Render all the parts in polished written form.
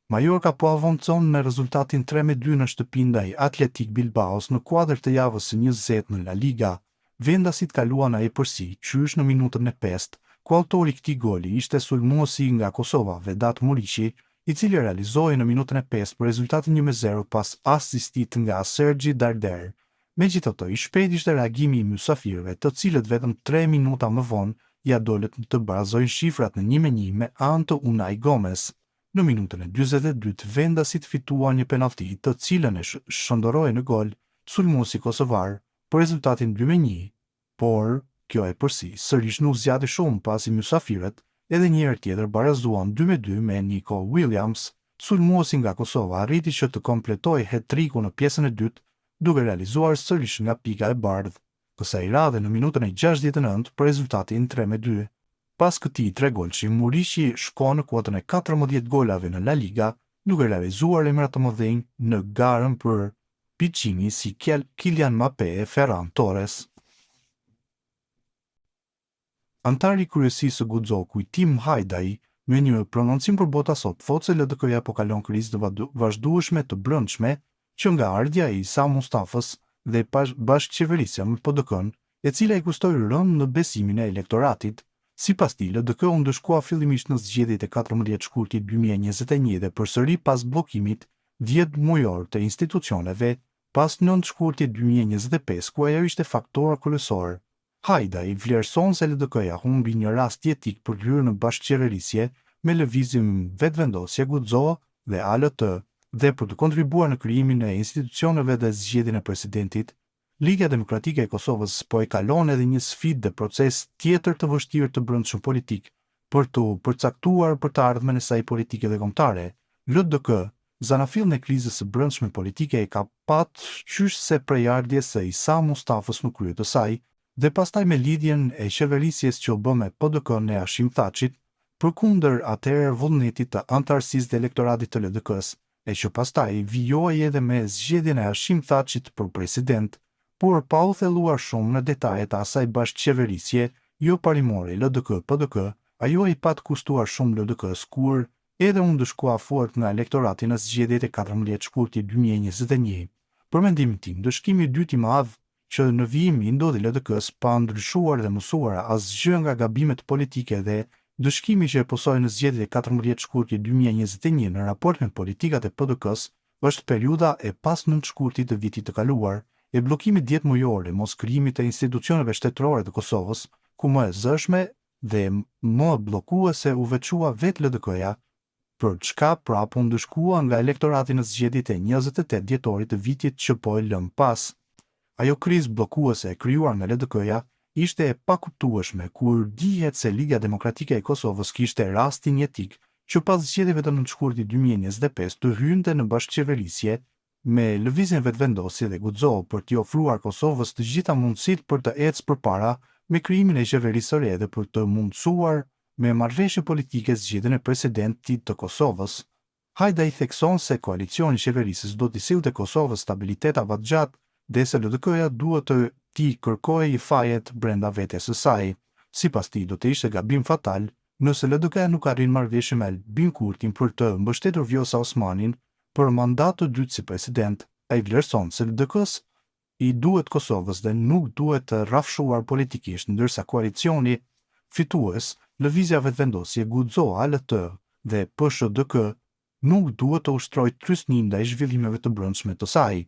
Mallorca po avancon me rezultatin 3-2 në shtëpi ndaj Athletic Bilbaos në kuadër të javës së 20 në La Liga. Vendasit kaluan ai përsi qysh në minutën e 5, ku autori i këtij goli ishte sulmuesi nga Kosova Vedat Muriqi, i cili realizoi në minutën e 5 për rezultatin 1-0 pas asistit nga Sergi Darder. Megjithatë, i shpejt ishte reagimi i mysafirëve, të cilët vetëm 3 minuta më vonë ja dolët të barazojnë shifrat në 1-1 me anë të Unai Gomez. Në minutën e 42 vendasit fituan një penallti të cilën e shndoroi në gol sulmuesi kosovar për rezultatin 2-1, por kjo e përsi sërish nuk zgjati shumë pasi mysafirët edhe një herë tjetër barazuan 2-2 me Nico Williams. Sulmuesi nga Kosova arriti që të kompletoj hat-trickun në pjesën e dytë, duke realizuar sërish nga pika e bardhë, kësaj radhe në minutën e 69 për rezultatin 3-2. Pas këtij 3 golshi, Muriqi shkon në kuotën e 14 golave në La Liga, duke realizuar emra të mëdhenj në garën për Piccini si Kylian Mbappé e Ferran Torres. Antari i kryesisë së Guxo Kujtim Hajdai, me një prononcim për bota sot, thotë se LDK-ja po kalon krizë të vazhdueshme të brendshme që nga ardhja e Isa Mustafës dhe bashkëqeverisja me PDK-n, e cila i kushtoi rënd në besimin e elektoratit. Sipas tij, LDK u ndëshkua fillimisht në zgjedhjet e 14 shkurtit 2021 dhe përsëri pas bllokimit 10 mujor të institucioneve pas 9 shkurtit 2025, ku ajo ishte faktor kryesor. Hajdai vlerëson se LDK-ja humbi një rast jetik për hyrje në bashkëqeverisje me lëvizjen Vetvendosje Guxo dhe ALT dhe për të kontribuar në krijimin e institucioneve dhe zgjedhjen e presidentit. Liga Demokratike e Kosovës po e kalon edhe një sfidë dhe proces tjetër të vështirë të brendshëm politik për të përcaktuar për të ardhmen e saj politike dhe kombëtare. LDK, zanafillën e krizës së brendshme politike, e ka pat qysh se prej ardhjes së Isa Mustafës në krye të saj dhe pastaj me lidhjen e qeverisjes që u bë me PDK-n e Hashim Thachit, përkundër atëherë vullnetit të antarësisë dhe elektoratit të LDK-s, e që pastaj vijoi edhe me zgjedhjen e Hashim Thachit për president, por pa u thelluar shumë në detajet e asaj bashkëqeverisje jo parimore LDK-PDK, ajo i pat kushtuar shumë LDK-s kur edhe u ndëshkua fort nga elektorati në zgjedhjet e 14 shkurtit 2021. Për mendimin tim, ndëshkimi i dytë i madh që në vijim i ndodhi LDK-s pa ndryshuar dhe mësuar asgjë nga gabimet politike dhe ndëshkimi që e posoi në zgjedhjet e 14 shkurtit 2021 në raport me politikat e PDK-s është periudha e pas 9 shkurtit të vitit të kaluar, e bllokimit 10 mujor e mos krijimit të institucioneve shtetërore të Kosovës, ku më e zëshme dhe më bllokuese u veçua vetë LDK-ja, për çka prapë u ndëshkua nga elektorati në zgjedhjet e 28 dhjetorit të vitit që po e lëm pas. Ajo krizë bllokuese e krijuar nga LDK-ja ishte e pakuptueshme kur dihet se Liga Demokratike e Kosovës kishte rastin jetik që pas zgjedhjeve të 9 shkurtit 2025 të hynte në bashkëqeverisje me lëvizjen vetvendosje dhe Guxo për t'i ofruar Kosovës të gjitha mundësitë për të ecë përpara me krijimin e qeverisë së re dhe për të mundësuar me marrëveshje politike zgjedhjen e presidentit të Kosovës. Hajdai thekson se koalicioni i qeverisës do t'i sillte Kosovës stabilitet afatgjat dhe se LDK-ja duhet të t'i kërkojë fajet brenda vetes së saj. Sipas tij, do të ishte gabim fatal nëse LDK-ja nuk arrin marrëveshje me Albin Kurtin për të mbështetur Vjosa Osmanin për mandat të dytë si president. Ai vlerëson se LDK-s i duhet Kosovës dhe nuk duhet të rrafshuar politikisht, ndërsa koalicioni fitues, lëvizja vetvendosje Guxo, ALT dhe PSHDK, nuk duhet të ushtrojë trysni ndaj zhvillimeve të brendshme të saj.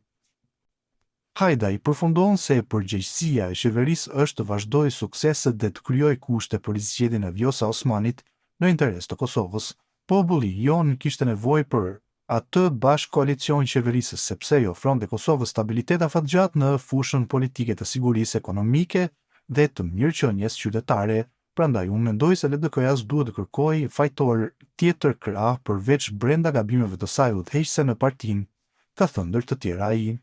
Hajdai përfundon se përgjegjësia e qeverisë është të vazhdojë sukseset dhe të krijojë kushte për zgjedhjen e Vjosa Osmanit në interes të Kosovës. Populli jon kishte nevojë për atë bashkë koalicion qeverisës sepse i ofronte Kosovës stabilitet afatgjat në fushën politike të sigurisë ekonomike dhe të mirëqenies qytetare. Prandaj unë mendoj se LDK-ja duhet të kërkojë fajtor tjetër krah përveç brenda gabimeve të saj udhëheqëse në partinë, ka thënë ndër të tjera ai.